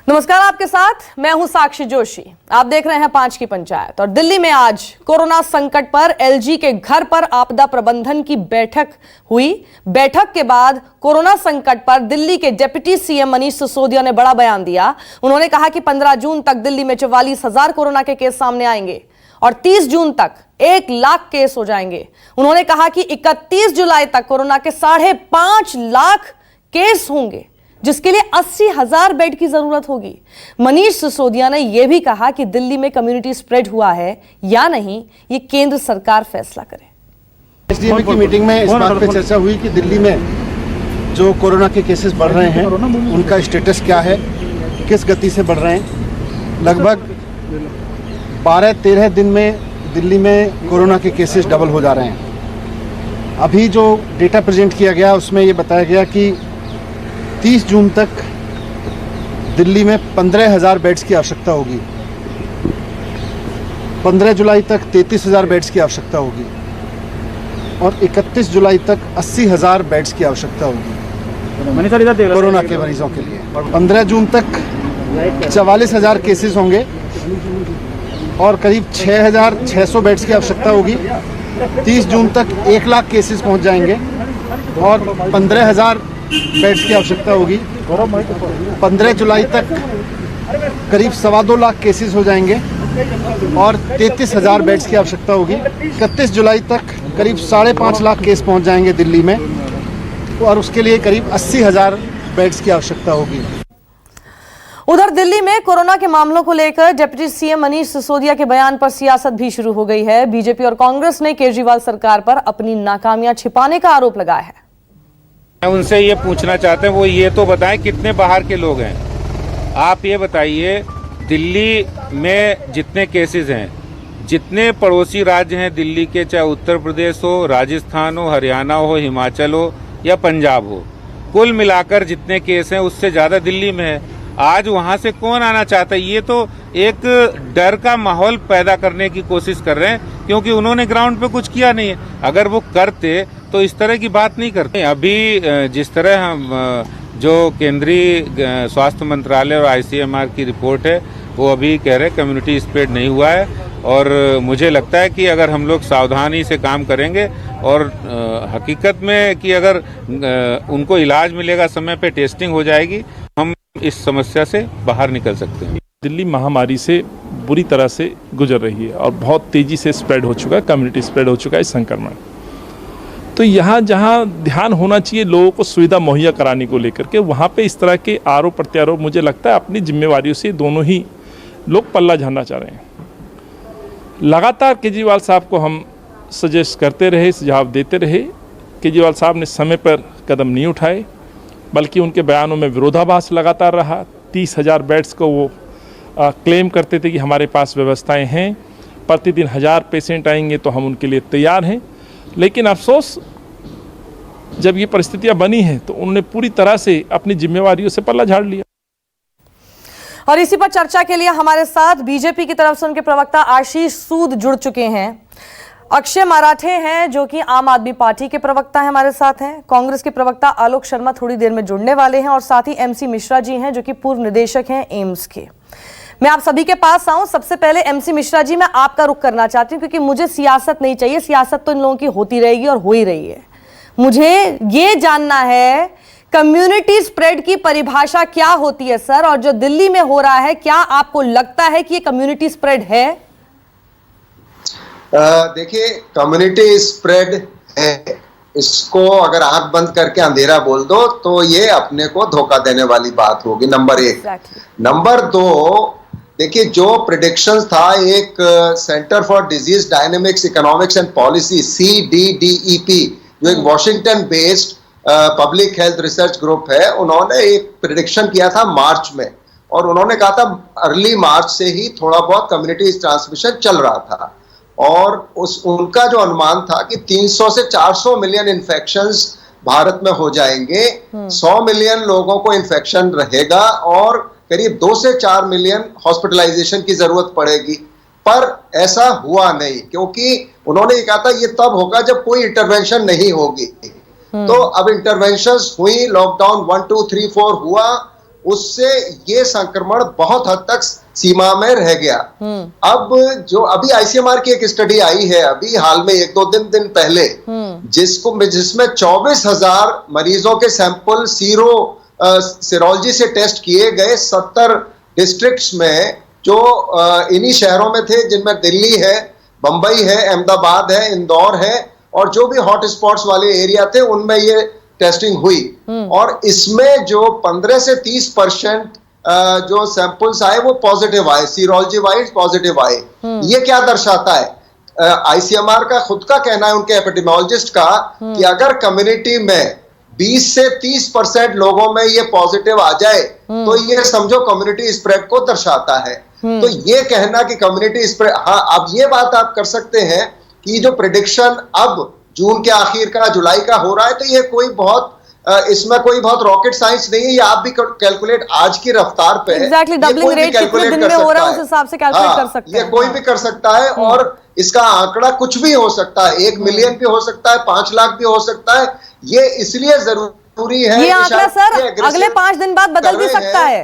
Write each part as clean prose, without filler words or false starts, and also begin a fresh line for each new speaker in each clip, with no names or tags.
नमस्कार, आपके साथ मैं हूं साक्षी जोशी। आप देख रहे हैं 5 की पंचायत। और दिल्ली में आज कोरोना संकट पर एलजी के घर पर आपदा प्रबंधन की बैठक हुई। बैठक के बाद कोरोना संकट पर दिल्ली के डिप्टी सीएम मनीष सिसोदिया ने बड़ा बयान दिया। उन्होंने कहा कि 15 जून तक दिल्ली में 44,000 कोरोना के केस सामने आएंगे और 30 जून तक 1 लाख केस हो जाएंगे। उन्होंने कहा कि 31 जुलाई तक कोरोना के 5.5 लाख केस होंगे, जिसके लिए 80,000 बेड की जरूरत होगी। मनीष सिसोदिया ने यह भी कहा कि दिल्ली में कम्युनिटी स्प्रेड हुआ है या नहीं, ये केंद्र सरकार फैसला करे।
एसडीएम की मीटिंग में इस बात पे चर्चा हुई कि दिल्ली में जो कोरोना के केसेस बढ़ रहे हैं उनका स्टेटस क्या है, किस गति से बढ़ रहे हैं। लगभग 12-13 दिन में दिल्ली में कोरोना के केसेस डबल हो जा रहे हैं। अभी जो डेटा प्रेजेंट किया गया उसमें ये बताया गया कि 30 जून तक दिल्ली में 15,000 बेड्स की आवश्यकता होगी, 15 जुलाई तक 33,000 बेड्स की आवश्यकता होगी और 31 जुलाई तक 80,000 बेड्स की आवश्यकता होगी कोरोना के मरीजों के लिए। 15 जून तक 44,000 केसेस होंगे और करीब 6,600 बेड्स की आवश्यकता होगी। 30 जून तक 1 लाख केसेस पहुंच जाएंगे और 15,000 बेड्स की आवश्यकता होगी। 15 जुलाई तक करीब 2.25 लाख केसेस हो जाएंगे और 33,000 बेड्स की आवश्यकता होगी। 31 जुलाई तक करीब 5.5 लाख केस पहुंच जाएंगे दिल्ली में और उसके लिए करीब 80,000 बेड्स की आवश्यकता होगी।
उधर दिल्ली में कोरोना के मामलों को लेकर डिप्टी सीएम मनीष सिसोदिया के बयान पर सियासत भी शुरू हो गई है। बीजेपी और कांग्रेस ने केजरीवाल सरकार पर अपनी नाकामियां छिपाने का आरोप लगाया है।
उनसे ये पूछना चाहते हैं, वो ये तो बताएं कितने बाहर के लोग हैं। आप ये बताइए, दिल्ली में जितने केसेस हैं, जितने पड़ोसी राज्य हैं दिल्ली के, चाहे उत्तर प्रदेश हो, राजस्थान हो, हरियाणा हो, हिमाचल हो या पंजाब हो, कुल मिलाकर जितने केस हैं उससे ज़्यादा दिल्ली में है। आज वहाँ से कौन आना चाहता है? ये तो एक डर का माहौल पैदा करने की कोशिश कर रहे हैं, क्योंकि उन्होंने ग्राउंड पे कुछ किया नहीं है। अगर वो करते तो इस तरह की बात नहीं करते। अभी जिस तरह हम जो केंद्रीय स्वास्थ्य मंत्रालय और आईसीएमआर की रिपोर्ट है, वो अभी कह रहे हैं कम्युनिटी स्प्रेड नहीं हुआ है। और मुझे लगता है कि अगर हम लोग सावधानी से काम करेंगे और हकीकत में कि अगर उनको इलाज मिलेगा, समय पे टेस्टिंग हो जाएगी, हम इस समस्या से बाहर निकल सकते हैं।
दिल्ली महामारी से बुरी तरह से गुजर रही है और बहुत तेजी से स्प्रेड हो चुका है, कम्युनिटी स्प्रेड हो चुका है संक्रमण। तो यहाँ जहाँ ध्यान होना चाहिए लोगों को सुविधा मुहैया कराने को लेकर के, वहाँ पे इस तरह के आरोप प्रत्यारोप मुझे लगता है अपनी जिम्मेवारियों से दोनों ही लोग पल्ला झाड़ना चाह रहे हैं। लगातार केजरीवाल साहब को हम सजेस्ट करते रहे, सुझाव देते रहे। केजरीवाल साहब ने समय पर कदम नहीं उठाए, बल्कि उनके बयानों में विरोधाभास लगातार रहा। 30,000 बेड्स को वो क्लेम करते थे कि हमारे पास व्यवस्थाएं हैं, प्रतिदिन 1000 पेशेंट आएंगे तो हम उनके लिए तैयार हैं। लेकिन अफसोस, जब ये परिस्थितियां बनी हैं तो उन्होंने पूरी तरह से अपनी जिम्मेवारियों से पल्ला झाड़ लिया।
और इसी पर चर्चा के लिए हमारे साथ बीजेपी की तरफ से उनके प्रवक्ता आशीष सूद जुड़ चुके हैं। अक्षय मराठे हैं जो कि आम आदमी पार्टी के प्रवक्ता हैं, हमारे साथ हैं। कांग्रेस के प्रवक्ता आलोक शर्मा थोड़ी देर में जुड़ने वाले हैं और साथ ही एमसी मिश्रा जी हैं जो कि पूर्व निदेशक हैं एम्स के। मैं आप सभी के पास आऊं। सबसे पहले एमसी मिश्रा जी, मैं आपका रुख करना चाहती हूं क्योंकि मुझे सियासत नहीं चाहिए, सियासत तो इन लोगों की होती रहेगी और हो ही रही है। मुझे ये जानना है कम्युनिटी स्प्रेड की परिभाषा क्या होती है सर, और जो दिल्ली में हो रहा है, क्या आपको लगता है कि ये कम्युनिटी स्प्रेड है?
देखिए, कम्युनिटी स्प्रेड है, इसको अगर आंख बंद करके अंधेरा बोल दो तो ये अपने को धोखा देने वाली बात होगी, नंबर 1। नंबर 2, देखिए जो प्रेडिक्शंस था, एक centre for disease dynamics economics and policy CDDEP, जो एक Washington based public health research group है, उन्होंने एक प्रेडिक्शन किया था मार्च में और उन्होंने कहा था अर्ली मार्च से ही थोड़ा बहुत कम्युनिटी ट्रांसमिशन चल रहा था और उनका जो अनुमान था कि 300 से 400 मिलियन इन्फेक्शंस भारत में हो जाएंगे, 100 मिलियन लोगों को इन्फेक्शन रहेगा और करीब 2 से 4 मिलियन हॉस्पिटलाइजेशन की जरूरत पड़ेगी। पर ऐसा हुआ नहीं, क्योंकि उन्होंने ये कहा था ये तब होगा जब कोई इंटरवेंशन नहीं होगी। तो अब इंटरवेंशंस हुई, लॉकडाउन 1, 2, 3, 4 हुआ उससे ये संक्रमण बहुत हद तक सीमा में रह गया। अब जो अभी आईसीएमआर की एक स्टडी आई है अभी हाल में 1-2 दिन पहले, जिसमें 24,000 मरीजों के सैंपल सीरोलॉजी से टेस्ट किए गए 70 डिस्ट्रिक्ट्स में, जो इन्हीं शहरों में थे जिनमें दिल्ली है, बंबई है, अहमदाबाद है, इंदौर है, और जो भी हॉट स्पॉट्स वाले एरिया थे उनमें ये टेस्टिंग हुई। और इसमें जो 15 से 30% जो सैंपल्स आए वो पॉजिटिव आए, सीरोलॉजी वाइज पॉजिटिव आए। ये क्या दर्शाता है? आईसीएमआर का खुद का कहना है, उनके एपिडेमियोलॉजिस्ट का, कि अगर कम्युनिटी में 20 से 30% लोगों में ये पॉजिटिव आ जाए तो ये समझो कम्युनिटी स्प्रेड को दर्शाता है। तो ये कहना कि कम्युनिटी स्प्रेड, हाँ, अब ये बात आप कर सकते हैं कि जो प्रेडिक्शन अब जून के आखिर का, जुलाई का हो रहा है, तो ये कोई बहुत इसमें कोई बहुत रॉकेट साइंस नहीं है। ये आप भी कैलकुलेट आज की रफ्तार पे
एग्जैक्टली डबलिंग रेट कितने दिन में हो रहा है उस हिसाब से कैलकुलेट कर सकते हैं।
ये कोई भी कर सकता है और इसका आंकड़ा कुछ भी हो सकता है, 1 मिलियन भी हो सकता है, 5 लाख भी हो सकता है। ये इसलिए जरूरी है,
ये आंकड़ा सर अगले 5 दिन बाद बदल भी सकता है,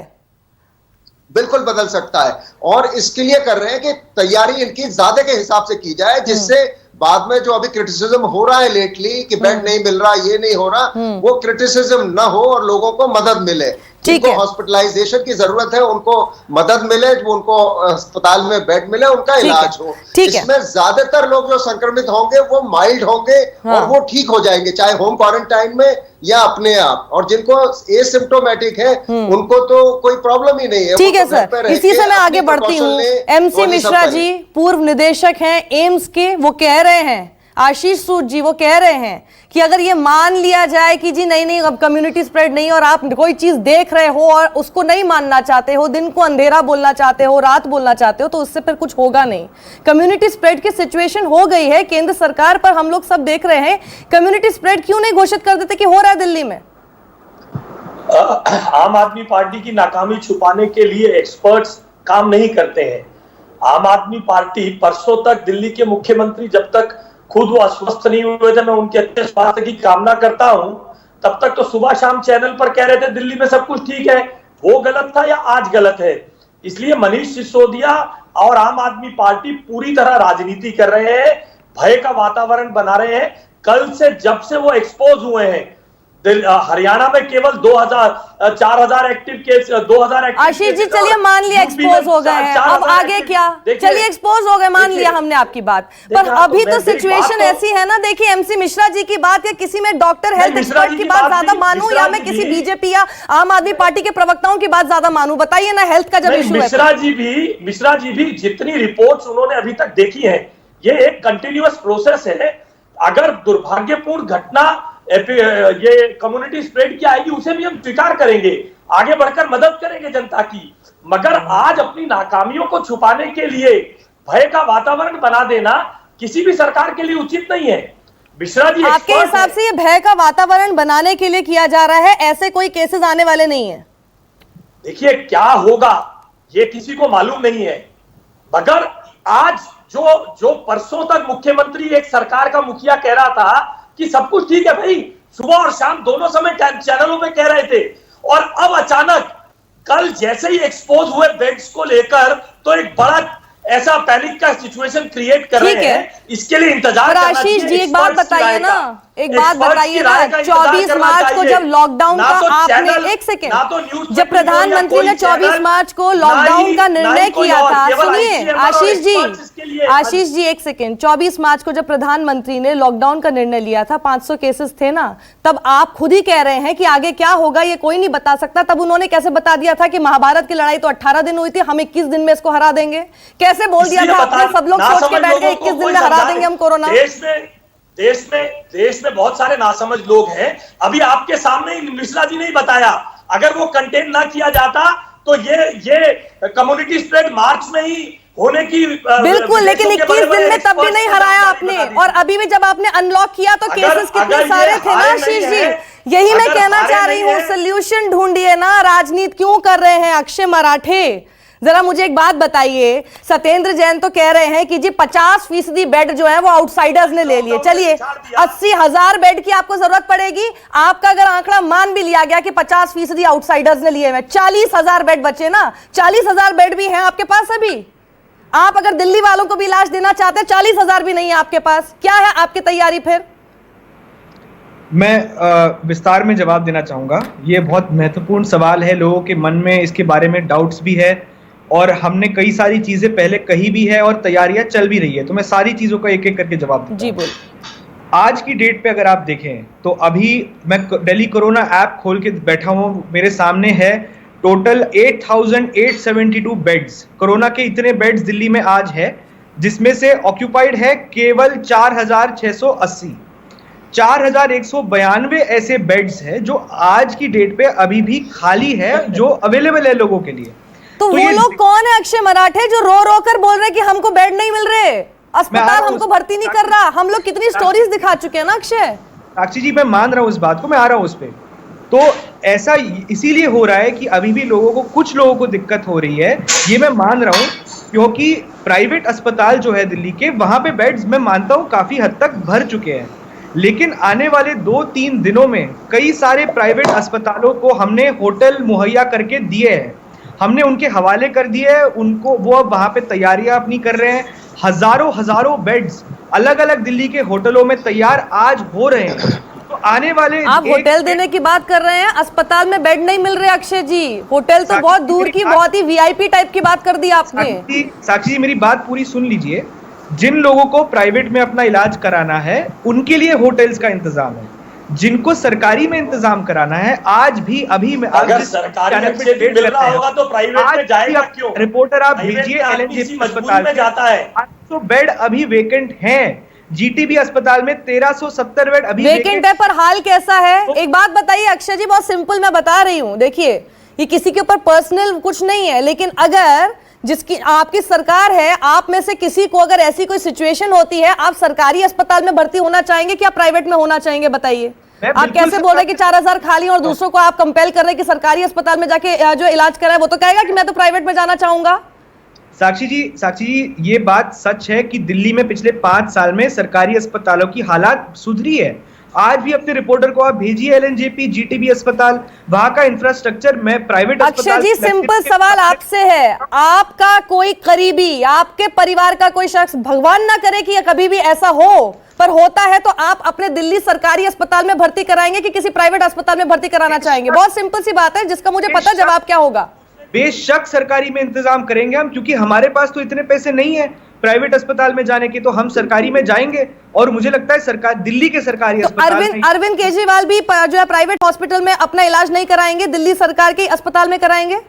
बिल्कुल बदल सकता है। और इसके लिए कर रहे हैं कि तैयारी इनकी ज्यादा के हिसाब से की जाए, जिससे बाद में जो अभी क्रिटिसिज्म हो रहा है लेटली कि बेड नहीं मिल रहा, ये नहीं हो रहा, वो क्रिटिसिज्म ना हो और लोगों को मदद मिले। जिनको हॉस्पिटलाइजेशन की जरूरत है उनको मदद मिले, उनको अस्पताल में बेड मिले, उनका इलाज हो। इसमें ज्यादातर लोग जो संक्रमित होंगे वो माइल्ड होंगे और वो ठीक हो जाएंगे, चाहे होम क्वारंटाइन में या अपने आप। और जिनको एसिम्प्टोमेटिक है उनको तो कोई प्रॉब्लम ही नहीं है।
ठीक है सर, इसी से मैं आगे बढ़ती हूँ। एमसी मिश्रा जी पूर्व निदेशक हैं एम्स के, वो कह रहे हैं, आशीष सूद जी वो कह रहे हैं कि अगर ये मान लिया जाए कि जी नहीं अब कम्युनिटी स्प्रेड नहीं, और आप कोई चीज देख रहे हो और उसको नहीं मानना चाहते हो, दिन को अंधेरा बोलना चाहते हो, रात बोलना चाहते हो, तो उससे फिर कुछ होगा नहीं। कम्युनिटी स्प्रेड की सिचुएशन हो गई है केंद्र सरकार पर, हम लोग सब देख रहे हैं। कम्युनिटी स्प्रेड क्यों नहीं घोषित कर देते कि हो रहा है दिल्ली में?
आम आदमी पार्टी की नाकामी छुपाने के लिए एक्सपर्ट्स काम नहीं करते हैं। आम आदमी पार्टी परसों तक दिल्ली के मुख्यमंत्री जब तक खुद वो अस्वस्थ नहीं हुए थे, मैं उनके अच्छे स्वास्थ्य की कामना करता हूं, तब तक तो सुबह शाम चैनल पर कह रहे थे दिल्ली में सब कुछ ठीक है। वो गलत था या आज गलत है? इसलिए मनीष सिसोदिया और आम आदमी पार्टी पूरी तरह राजनीति कर रहे हैं, भय का वातावरण बना रहे हैं। कल से जब से वो एक्सपोज हुए हैं, हरियाणा में केवल 4,000 active case, 2,000 active.
Ashish ji चलिए मान लिया एक्सपोज हो गए हैं, अब आगे क्या? चलिए एक्सपोज हो गए, मान लिया हमने आपकी बात, पर अभी तो सिचुएशन ऐसी है ना। देखिए एमसी मिश्रा जी की बात या किसी में डॉक्टर हेल्थ एक्सपर्ट की बात ज्यादा मानूं या मैं किसी बीजेपी या आम आदमी पार्टी के प्रवक्ताओं की बात ज्यादा मानूं? बताइए ना, हेल्थ का जब इशू है।
मिश्रा जी भी जितनी रिपोर्ट्स उन्होंने अभी तक देखी है, ये एक कंटिन्यूअस प्रोसेस है। अगर दुर्भाग्यपूर्ण घटना ये कम्युनिटी स्प्रेड की आएगी, उसे भी हम स्वीकार करेंगे, आगे बढ़कर मदद करेंगे जनता की। मगर आज अपनी नाकामियों को छुपाने के लिए भय का वातावरण बना देना किसी भी सरकार के लिए उचित नहीं है। मिश्रा जी,
आपके हिसाब से ये भय का वातावरण बनाने के लिए किया जा रहा है, ऐसे कोई केसेस आने वाले नहीं है?
देखिए क्या होगा ये किसी को मालूम नहीं है, मगर आज जो परसों तक मुख्यमंत्री एक सरकार का मुखिया कह रहा था कि सब कुछ ठीक है भाई, सुबह और शाम दोनों समय चैनलों पे कह रहे थे, और अब अचानक कल जैसे ही एक्सपोज हुए बेड्स को लेकर तो एक बड़ा ऐसा पैनिक का सिचुएशन क्रिएट कर रहे हैं। इसके लिए इंतजार करना चाहिए।
आशीष जी एक बात बताइए ना, एक बात बताइए ना, 24 मार्च को जब लॉकडाउन का आपने, एक सेकेंड, जब प्रधानमंत्री ने 24 मार्च को लॉकडाउन का निर्णय किया था, सुनिए आशीष जी एक सेकेंड, 24 मार्च को जब प्रधानमंत्री ने लॉकडाउन का निर्णय लिया था, 500 केसेस थे ना, तब आप खुद ही कह रहे हैं कि आगे क्या होगा ये कोई नहीं बता सकता। तब उन्होंने कैसे बता दिया था कि महाभारत की लड़ाई तो 18 दिन हुई थी, हम 21 दिन में इसको हरा देंगे? कैसे बोल दिया था आपने? सब लोग सोच के बैठ गए 21 दिन में हरा देंगे हम कोरोना।
देश में बहुत सारे नासमझ लोग हैं। अभी आपके सामने ही मिश्रा जी ने ही बताया, अगर वो कंटेन ना किया जाता तो ये कम्युनिटी स्प्रेड मार्च में ही होने की
बिल्कुल, लेकिन 21 दिन में तब भी नहीं हराया आपने, और अभी भी जब आपने अनलॉक किया तो केसेस कितने सारे थे ना आशीष जी। यही मैं कहना चाह रही हूँ, सोल्यूशन ढूंढिए ना, राजनीति क्यों कर रहे हैं अक्षय मराठे? जरा मुझे एक बात बताइए, सत्येंद्र जैन तो कह रहे हैं कि जी 50% बेड जो है वो आउटसाइडर्स ने ले लिए। चलिए 80,000 बेड की आपको जरूरत पड़ेगी। आपका अगर आंकड़ा मान भी लिया गया कि 50% आउटसाइडर्स ने लिए हुए, 40,000 बेड बचे ना। 40,000 बेड भी हैं आपके पास अभी। आप अगर दिल्ली वालों को भी इलाज देना चाहते हैं, 40,000 भी नहीं है आपके पास। क्या है आपकी तैयारी फिर?
मैं विस्तार में जवाब देना चाहूंगा। ये बहुत महत्वपूर्ण सवाल है, लोगों के मन में इसके बारे में डाउट्स भी है और हमने कई सारी चीजें पहले कही भी है और तैयारियां चल भी रही है। तो मैं सारी चीजों का एक एक करके जवाब दूंगा। जी बोल। आज की डेट पे अगर आप देखें तो अभी मैं दिल्ली कोरोना ऐप खोल के बैठा हूं, मेरे सामने है टोटल 8,872 बेड्स। कोरोना के इतने बेड्स दिल्ली में आज है, जिसमें से ऑक्यूपाइड है केवल 4,680। 4,192 ऐसे बेड्स है जो आज की डेट पे अभी भी खाली है, जो अवेलेबल है लोगों के लिए।
तो वो लोग कौन है अक्षय मराठे जो रो रो कर बोल रहे कि हमको बेड नहीं मिल रहे, अस्पताल हमको भर्ती नहीं कर रहा? हम लोग कितनी स्टोरीज दिखा चुके हैं ना अक्षय।
साक्षी जी, मैं मान रहा हूं इस बात को, मैं आ रहा हूं उस पे। तो ऐसा इसीलिए हो रहा है कि अभी भी कुछ लोगों को दिक्कत हो रही है, ये मैं मान रहा हूं, क्योंकि प्राइवेट अस्पताल जो है दिल्ली के, वहां पे बेड्स मैं मानता हूं काफी हद तक भर चुके हैं। लेकिन आने वाले 2-3 दिनों में कई सारे प्राइवेट अस्पतालों को हमने होटल मुहैया करके दिए हैं, हमने उनके हवाले कर दिए हैं उनको, वो अब वहां पे तैयारियां अपनी कर रहे हैं। हजारों बेड्स अलग अलग दिल्ली के होटलों में तैयार आज हो रहे हैं। तो आने वाले
आप होटल देने की बात कर रहे हैं, अस्पताल में बेड नहीं मिल रहे अक्षय जी। होटल तो बहुत दूर की, बहुत ही वीआईपी टाइप की बात कर दी आपने।
साक्षी जी, मेरी बात पूरी सुन लीजिए। जिन लोगों को प्राइवेट में अपना इलाज कराना है उनके लिए होटल्स का इंतजाम है, जिनको सरकारी में इंतजाम कराना है आज भी अभी में
अगर सरकारी में मिल रहा होगा तो प्राइवेट में जाएगा क्यों?
रिपोर्टर आप भेजिए एलएनजेपी अस्पताल
में जाता है।
800 बेड अभी वेकेंट हैं। जीटीबी अस्पताल में 1370 बेड अभी
वेकेंट है, पर हाल कैसा है? एक बात बताइए अक्षय जी, बहुत सिंपल मैं बता रही हूँ। देखिए, ये किसी के ऊपर पर्सनल कुछ नहीं है, लेकिन अगर जिसकी आपकी सरकार है, आप में से किसी को अगर ऐसी कोई सिचुएशन होती है, आप सरकारी अस्पताल में भर्ती होना चाहेंगे कि आप प्राइवेट में होना चाहेंगे? बताइए। आप कैसे बोल रहे हैं कि 4,000 खाली और दूसरों को आप कंपेल कर रहे हैं कि सरकारी अस्पताल में जाके जो इलाज कराए, वो तो कहेगा कि मैं तो प्राइवेट में जाना चाहूंगा।
साक्षी जी, ये बात सच है कि दिल्ली में पिछले 5 साल में सरकारी अस्पतालों की हालात सुधरी है। आज भी अपने रिपोर्टर को आप भेजिए एलएनजेपी, जीटीबी अस्पताल, वहां का इंफ्रास्ट्रक्चर। मैं प्राइवेट अस्पताल।
अक्षय जी, सिंपल सवाल आपसे है, आपका कोई करीबी, आपके परिवार का कोई शख्स, भगवान ना करे कि कभी भी ऐसा हो, पर होता है, तो आप अपने दिल्ली सरकारी अस्पताल में भर्ती कराएंगे कि किसी प्राइवेट अस्पताल में भर्ती कराना चाहेंगे? बहुत सिंपल सी बात है, जिसका मुझे पता जवाब क्या होगा।
बेशक सरकारी में इंतजाम करेंगे हम, क्योंकि हमारे पास तो इतने पैसे नहीं है प्राइवेट अस्पताल में जाने की, तो हम सरकारी में जाएंगे। और मुझे लगता है सरकार, दिल्ली के सरकारी
तो
अस्पताल
अरविंद केजरीवाल भी जो है प्राइवेट हॉस्पिटल में अपना इलाज नहीं कराएंगे, दिल्ली सरकार के अस्पताल में कराएंगे?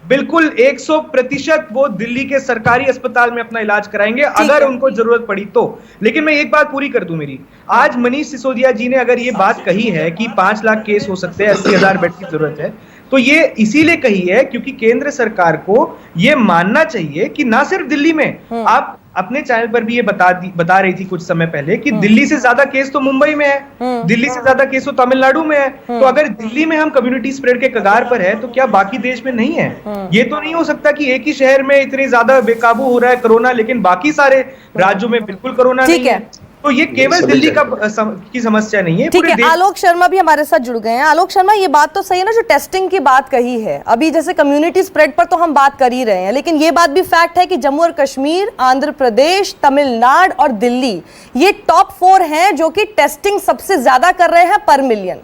बिल्कुल 100% वो दिल्ली के सरकारी अस्पताल में अपना इलाज कराएंगे अगर उनको जरूरत पड़ी तो। लेकिन मैं एक बात पूरी कर दूं मेरी, आज मनीष सिसोदिया जी ने अगर ये बात कही है कि 5 लाख केस हो सकते हैं, 80,000 बेड की जरूरत है, तो ये इसीलिए कही है क्योंकि केंद्र सरकार को ये मानना चाहिए कि ना सिर्फ दिल्ली में, आप अपने चैनल पर भी ये बता रही थी कुछ समय पहले कि दिल्ली से ज्यादा केस तो मुंबई में है, दिल्ली से ज्यादा केस तो तमिलनाडु में है। तो अगर दिल्ली में हम कम्युनिटी स्प्रेड के कगार पर है, तो क्या बाकी देश में नहीं है? ये तो नहीं हो सकता कि एक ही शहर में इतनी ज्यादा बेकाबू हो रहा है कोरोना, लेकिन बाकी सारे राज्यों में बिल्कुल कोरोना नहीं है। तो ये केवल दिल्ली की समस्या नहीं है।
ठीक है, आलोक शर्मा भी हमारे साथ जुड़ गए हैं। आलोक शर्मा, ये बात तो सही है ना जो टेस्टिंग की बात कही है, अभी जैसे कम्युनिटी स्प्रेड पर तो हम बात कर ही रहे हैं, लेकिन ये बात भी फैक्ट है कि जम्मू और कश्मीर, आंध्र प्रदेश, तमिलनाडु और दिल्ली, ये टॉप 4 हैं जो कि टेस्टिंग सबसे ज्यादा कर रहे हैं पर मिलियन।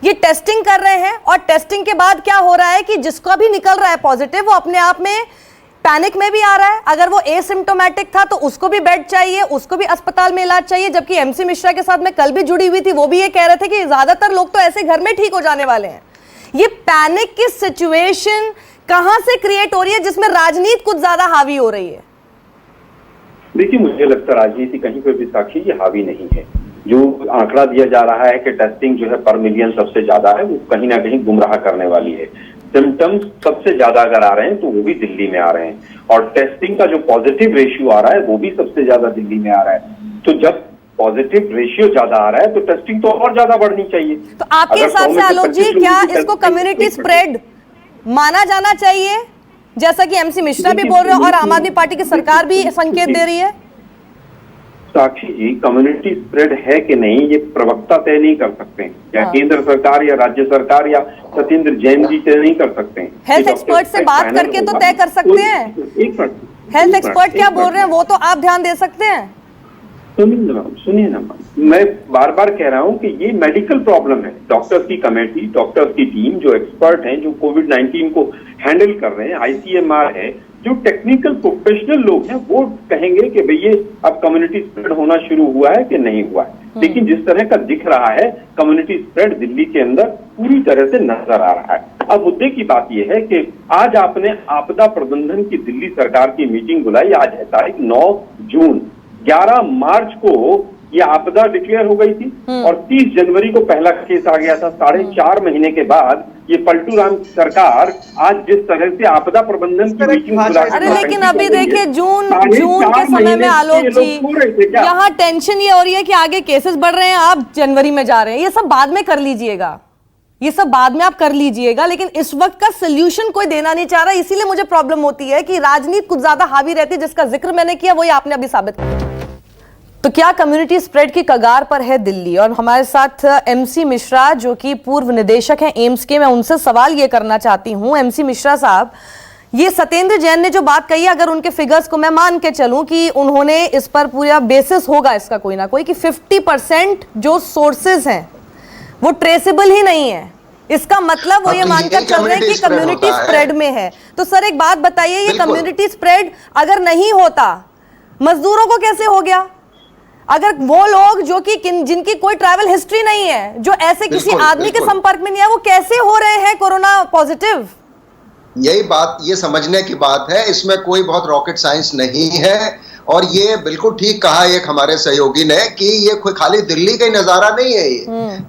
ये टेस्टिंग कर रहे हैं और टेस्टिंग के बाद क्या हो रहा है कि जिसका भी निकल रहा है पॉजिटिव, वो अपने आप में पैनिक में भी आ रहा है। अगर वो एसिम्प्टोमेटिक था तो उसको भी बेड चाहिए, उसको भी अस्पताल में इलाज चाहिए। जबकि एमसी मिश्रा के साथ मैं कल भी जुड़ी हुई थी, वो भी ये कह रहे थे कि ज्यादातर लोग तो ऐसे घर में ठीक हो जाने वाले हैं। ये पैनिक की सिचुएशन कहां से क्रिएट हो रही है जिसमें राजनीति कुछ ज्यादा हावी हो रही है?
देखिए, मुझे लगता है राजनीति कहीं पर भी साक्षी ये हावी नहीं है। जो आंकड़ा दिया जा रहा है कि टेस्टिंग जो है पर मिलियन सबसे ज्यादा है, वो कहीं ना कहीं गुमराह करने वाली है। सिम्टम्स सबसे ज्यादा अगर आ रहे हैं तो वो भी दिल्ली में आ रहे हैं, और टेस्टिंग का जो पॉजिटिव रेशियो आ रहा है वो भी सबसे ज्यादा दिल्ली में आ रहा है। तो जब पॉजिटिव रेशियो ज्यादा आ रहा है तो टेस्टिंग तो और ज्यादा बढ़नी चाहिए।
तो आपके हिसाब से आलोक जी, क्या इसको कम्युनिटी स्प्रेड माना जाना चाहिए जैसा कि एमसी मिश्रा भी बोल रहे हैं और आम आदमी पार्टी की सरकार भी संकेत दे रही है?
साक्षी जी, कम्युनिटी स्प्रेड है कि नहीं ये प्रवक्ता तय नहीं कर सकते हैं, या केंद्र सरकार या राज्य सरकार या सत्येंद्र जैन जी तय नहीं कर सकते हैं।
हेल्थ एक्सपर्ट से बात करके तो तय कर सकते हैं।
एक मिनट,
हेल्थ एक्सपर्ट क्या बोल रहे हैं वो तो आप ध्यान दे सकते हैं।
सुनिए ना, मैं बार बार कह रहा हूं कि ये मेडिकल प्रॉब्लम है। डॉक्टर्स की कमेटी, डॉक्टर्स की टीम जो एक्सपर्ट हैं, जो कोविड-19 को हैंडल कर रहे हैं, आईसीएमआर है, जो टेक्निकल प्रोफेशनल लोग हैं, वो कहेंगे कि भैया अब कम्युनिटी स्प्रेड होना शुरू हुआ है कि नहीं हुआ है। लेकिन जिस तरह का दिख रहा है, कम्युनिटी स्प्रेड दिल्ली के अंदर पूरी तरह से नजर आ रहा है। अब मुद्दे की बात यह है कि आज आपने आपदा प्रबंधन की दिल्ली सरकार की मीटिंग बुलाई। आज है तारीख 9 जून, 11 मार्च को ये आपदा डिक्लेयर हो गई थी और 30 जनवरी को पहला केस आ गया था। 4.5 महीने के बाद ये पलटू राम सरकार आज जिस तरह से आपदा प्रबंधन की मीटिंग बुला,
अरे लेकिन अभी देखिए जून के समय में आलोक जी, यहाँ टेंशन ये हो रही है कि आगे केसेस बढ़ रहे हैं, आप जनवरी में जा रहे हैं। ये सब बाद में कर लीजिएगा, ये सब बाद में आप कर लीजिएगा, लेकिन इस वक्त का सोल्यूशन कोई देना नहीं चाह रहा। इसीलिए मुझे प्रॉब्लम होती है कि राजनीति कुछ ज्यादा हावी रहती है, जिसका जिक्र मैंने किया वही आपने अभी साबित किया। तो क्या कम्युनिटी स्प्रेड की कगार पर है दिल्ली? और हमारे साथ एमसी मिश्रा जो कि पूर्व निदेशक हैं एम्स के, मैं उनसे सवाल ये करना चाहती हूं। एमसी मिश्रा साहब, ये सत्येंद्र जैन ने जो बात कही, अगर उनके फिगर्स को मैं मान के चलूं कि उन्होंने इस पर पूरा बेसिस होगा इसका कोई ना कोई, कि 50% जो सोर्सेज हैं वो ट्रेसेबल ही नहीं है, इसका मतलब वो ये मानकर चल रहे हैं कि कम्युनिटी स्प्रेड में है। तो सर एक बात बताइए, ये कम्युनिटी स्प्रेड अगर नहीं होता, मजदूरों को कैसे हो गया? अगर वो लोग जो कि जिनकी कोई ट्रैवल हिस्ट्री नहीं है, जो ऐसे किसी आदमी के संपर्क में नहीं है, वो कैसे हो रहे हैं कोरोना पॉजिटिव?
यही बात, ये समझने की बात है, इसमें कोई बहुत रॉकेट साइंस नहीं है। और ये बिल्कुल ठीक कहा एक हमारे सहयोगी ने कि ये कोई खाली दिल्ली का ही नजारा नहीं है।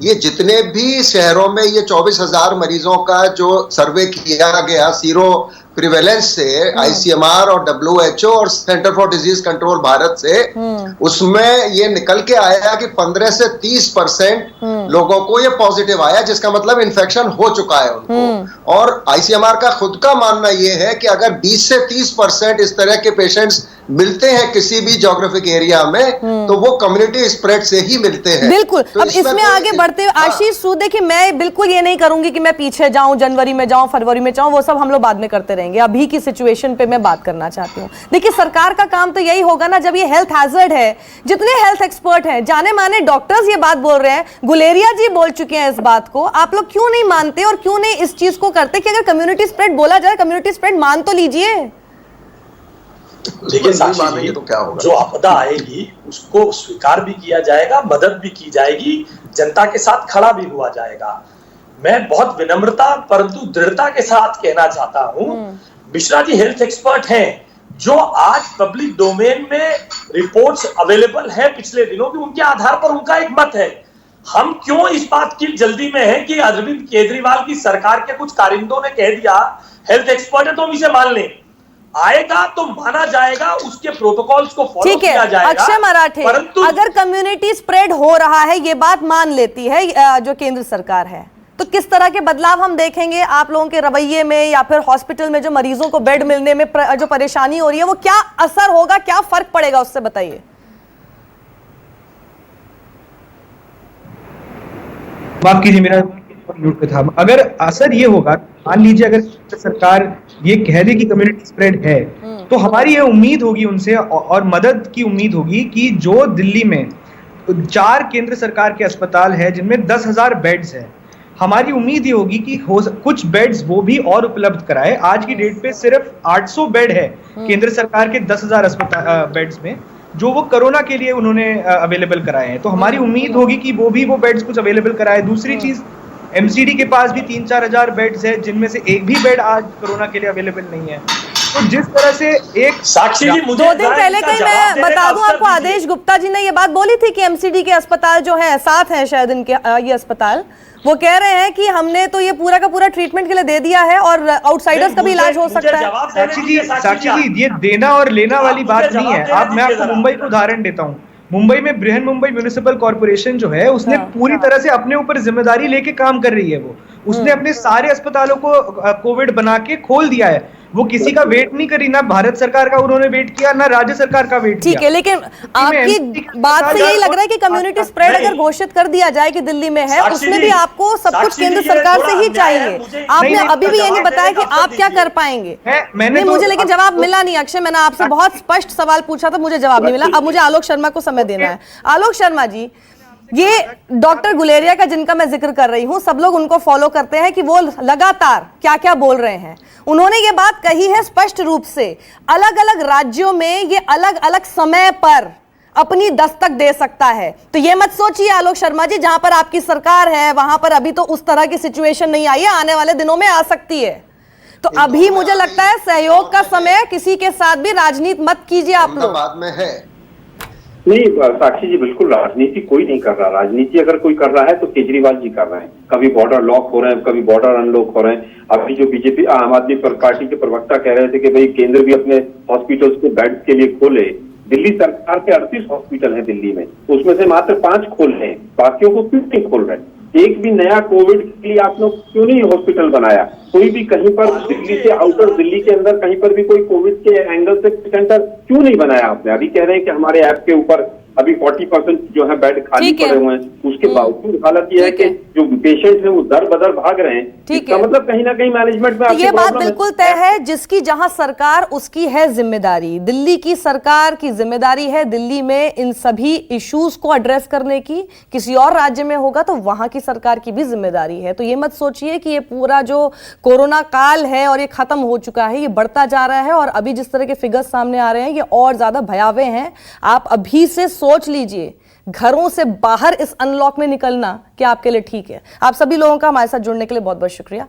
ये जितने भी शहरों में ये 24,000 मरीजों का जो सर्वे किया गया सीरो प्रिवेलेंस से, आईसीएमआर और WHO और centre for disease control Bharat से, उसमें ये निकल के आया कि 15 से 30% लोगों को ये पॉजिटिव आया, जिसका मतलब इन्फेक्शन हो चुका है उनको। और आईसीएमआर का खुद का मानना ये है कि अगर 20 से 30% इस तरह के पेशेंट्स मिलते हैं किसी भी ज्योग्राफिक एरिया में, तो वो कम्युनिटी स्प्रेड से ही मिलते हैं।
बिल्कुल। तो अब इसमें आगे बढ़ते हुए आशीष सूद, देखिए मैं बिल्कुल ये नहीं करूंगी कि मैं पीछे जाऊं, जनवरी में जाऊं, फरवरी में जाऊं, वो सब हम लोग बाद में करते रहेंगे। अभी की सिचुएशन पे मैं बात करना चाहती हूँ। देखिए सरकार का काम तो यही होगा ना, जब ये हेल्थ हैजर्ड है, जितने हेल्थ एक्सपर्ट हैं, जाने माने डॉक्टर्स ये बात बोल रहे हैं, गुलेरिया जी बोल चुके हैं इस बात को, आप लोग क्यों नहीं मानते और क्यों नहीं इस चीज को करते कि अगर कम्युनिटी स्प्रेड बोला जाए, कम्युनिटी स्प्रेड मान तो लीजिए।
देखिए साक्षी, तो क्या होगा, जो आपदा आएगी उसको स्वीकार भी किया जाएगा, मदद भी की जाएगी, जनता के साथ खड़ा भी हुआ जाएगा। मैं बहुत विनम्रता परंतु दृढ़ता के साथ कहना चाहता हूं, मिश्रा जी हेल्थ एक्सपर्ट हैं, जो आज पब्लिक डोमेन में रिपोर्ट्स अवेलेबल है पिछले दिनों की, उनके आधार पर उनका एक मत है। हम क्यों इस बात की जल्दी में है कि अरविंद केजरीवाल की सरकार के कुछ कारिंदों ने कह दिया हेल्थ एक्सपर्ट है तो हम इसे मान लें, आएगा तो माना जाएगा, उसके प्रोटोकॉल्स को फॉलो किया जाएगा।
अक्षय मराठे, अगर कम्युनिटी स्प्रेड हो रहा है, ये बात मान लेती है जो केंद्र सरकार है, तो किस तरह के बदलाव हम देखेंगे आप लोगों के रवैये में, या फिर हॉस्पिटल में जो मरीजों को बेड मिलने में जो परेशानी हो रही है, वो क्या असर होगा, क्या फर्क पड़ेगा उससे बताइए।
माफ कीजिए, मेरा म्यूट पे था। अगर असर ये होगा, मान लीजिए अगर सरकार ये कह दे कि कम्युनिटी स्प्रेड है, तो हमारी ये उम्मीद होगी उनसे और मदद की उम्मीद होगी कि जो दिल्ली में 4 केंद्र सरकार के अस्पताल है जिनमें 10,000 बेड्स है, हमारी उम्मीद ये होगी कि कुछ बेड्स वो भी और उपलब्ध कराए। आज की डेट पे सिर्फ 800 बेड है केंद्र सरकार के 10,000 अस्पताल बेड्स में, जो वो कोरोना के लिए उन्होंने अवेलेबल कराए हैं। तो हमारी उम्मीद होगी कि वो बेड्स कुछ अवेलेबल कराए। दूसरी चीज, एमसीडी के पास भी 3-4 हजार बेड्स है, जिनमें से एक भी बेड आज कोरोना के लिए अवेलेबल नहीं है। तो जिस तरह से एक
साक्षी जी, मुझे
2 दिन पहले कहीं मैं बता दूं आपको, आदेश गुप्ता जी ने ये बात बोली थी कि एमसीडी के अस्पताल जो हैं 7 हैं शायद इनके ये अस्पताल, वो कह रहे हैं कि हमने तो ये पूरा का पूरा ट्रीटमेंट के लिए दे दिया है और आउटसाइडर्स का भी इलाज हो सकता है।
साक्षी जी, ये देना और लेना वाली बात नहीं है। अब मैं आपको मुंबई का उदाहरण देता हूँ। मुंबई में बृहन मुंबई म्युनिसिपल कॉर्पोरेशन जो है, उसने पूरी तरह से अपने ऊपर जिम्मेदारी लेके काम कर रही है। उसने अपने सारे अस्पतालों को कोविड बना के खोल दिया है। वो किसी का वेट नहीं करी, ना भारत सरकार का उन्होंने वेट किया, ना राज्य सरकार का वेट किया।
ठीक है, लेकिन आपकी बात से यही लग रहा है कि कम्युनिटी स्प्रेड अगर घोषित कर दिया जाए कि दिल्ली में है, उसमें भी आपको सब कुछ केंद्र सरकार से ही चाहिए। आपने अभी भी ये नहीं बताया कि आप क्या कर पाएंगे। नहीं, मुझे लेकिन जवाब मिला नहीं अक्षय। मैंने आपसे बहुत स्पष्ट सवाल पूछा था, मुझे जवाब नहीं मिला। अब मुझे आलोक शर्मा को समय देना है। आलोक शर्मा जी, ये डॉक्टर गुलेरिया का जिनका मैं जिक्र कर रही हूं, सब लोग उनको फॉलो करते हैं कि वो लगातार क्या क्या बोल रहे हैं। उन्होंने ये बात कही है स्पष्ट रूप से, अलग अलग राज्यों में ये अलग अलग समय पर अपनी दस्तक दे सकता है। तो ये मत सोचिए आलोक शर्मा जी, जहां पर आपकी सरकार है वहां पर अभी तो उस तरह की सिचुएशन नहीं आई है, आने वाले दिनों में आ सकती है। तो अभी मुझे लगता है सहयोग का समय, किसी के साथ भी राजनीति मत कीजिए आप लोग।
बाद में है
नहीं साक्षी जी, बिल्कुल राजनीति कोई नहीं कर रहा। राजनीति अगर कोई कर रहा है तो केजरीवाल जी कर रहे हैं। कभी बॉर्डर लॉक हो रहे हैं, कभी बॉर्डर अनलॉक हो रहे हैं। अभी जो बीजेपी आम आदमी पार्टी के प्रवक्ता कह रहे थे कि भाई केंद्र भी अपने हॉस्पिटल्स को बेड्स के लिए खोले। दिल्ली सरकार के 38 हॉस्पिटल है दिल्ली में, उसमें से मात्र 5 खोल रहे हैं, बाकियों को क्यों नहीं खोल रहे? एक भी नया कोविड के लिए आप लोग क्यों नहीं हॉस्पिटल बनाया? कोई भी कहीं पर दिल्ली से आउटर दिल्ली के अंदर कहीं पर भी कोई कोविड के एंगल से सेंटर क्यों नहीं बनाया आपने? अभी कह रहे हैं कि हमारे ऐप के ऊपर अभी 40% जो है बेड खाली पड़े हुए हैं, उसके बावजूद हालत यह है कि जो पेशेंट हैं वो दर बदर भाग रहे हैं। इसका मतलब कहीं ना कहीं मैनेजमेंट में
ये बात बिल्कुल तय है, जिसकी जहां सरकार उसकी है जिम्मेदारी। दिल्ली की सरकार की जिम्मेदारी है दिल्ली में इन सभी इश्यूज को एड्रेस करने की। किसी और राज्य में होगा तो वहां की सरकार की भी जिम्मेदारी है। तो ये मत सोचिए कि ये पूरा जो कोरोना काल है और ये खत्म हो चुका है, ये बढ़ता जा रहा है। और अभी जिस तरह के फिगर्स सामने आ रहे हैं ये और ज्यादा भयावह हैं। आप अभी से सोच लीजिए घरों से बाहर इस अनलॉक में निकलना क्या आपके लिए ठीक है। आप सभी लोगों का हमारे साथ जुड़ने के लिए बहुत बहुत शुक्रिया।